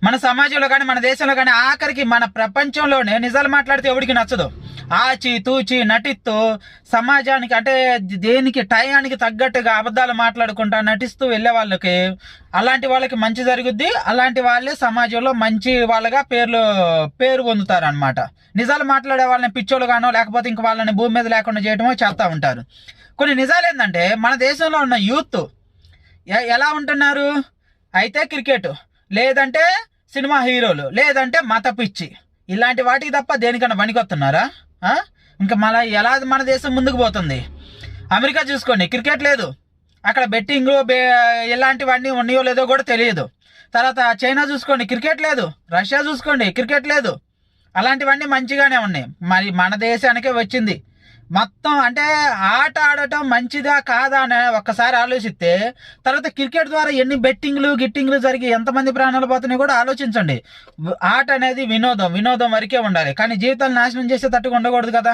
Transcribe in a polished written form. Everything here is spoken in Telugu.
మన సమాజంలో కానీ మన దేశంలో కానీ ఆఖరికి మన ప్రపంచంలోనే నిజాలు మాట్లాడితే ఎవరికి నచ్చదు. ఆచి తూచి నటిస్తూ సమాజానికి అంటే దేనికి టయానికి తగ్గట్టుగా అబద్ధాలు మాట్లాడుకుంటా నటిస్తూ వెళ్ళే వాళ్ళకి, అలాంటి వాళ్ళకి మంచి జరుగుద్ది. అలాంటి వాళ్ళే సమాజంలో మంచి వాళ్ళగా పేరు పొందుతారు అనమాట. నిజాలు మాట్లాడే వాళ్ళని పిచ్చోళ్ళుగానో లేకపోతే ఇంక వాళ్ళని భూమి మీద లేకుండా చేయడమో చేస్తూ ఉంటారు. కొన్ని నిజాలు ఏంటంటే మన దేశంలో ఉన్న యూత్ ఎలా ఉంటున్నారు, అయితే క్రికెట్, లేదంటే సినిమా హీరోలు, లేదంటే మత పిచ్చి, ఇలాంటి వాటికి తప్ప దేనికన్నా పనికొస్తున్నారా? ఇంకా ఎలా మన దేశం ముందుకు పోతుంది? అమెరికా చూసుకోండి, క్రికెట్ లేదు అక్కడ, బెట్టింగ్ ఇలాంటివన్నీ ఉన్నాయో లేదో కూడా తెలియదు. తర్వాత చైనా చూసుకోండి, క్రికెట్ లేదు. రష్యా చూసుకోండి, క్రికెట్ లేదు. అలాంటివన్నీ మంచిగానే ఉన్నాయి. మరి మన దేశానికే వచ్చింది మొత్తం. అంటే ఆట ఆడటం మంచిదా కాదా అని ఒక్కసారి ఆలోచిస్తే, తర్వాత క్రికెట్ ద్వారా ఎన్ని గిట్టింగ్లు జరిగి ఎంతమంది ప్రాణాలు పోతున్నాయి కూడా ఆలోచించండి. ఆట అనేది వినోదం వరకే ఉండాలి, కానీ జీవితాలు నాశనం చేసే తట్టుగా ఉండకూడదు కదా.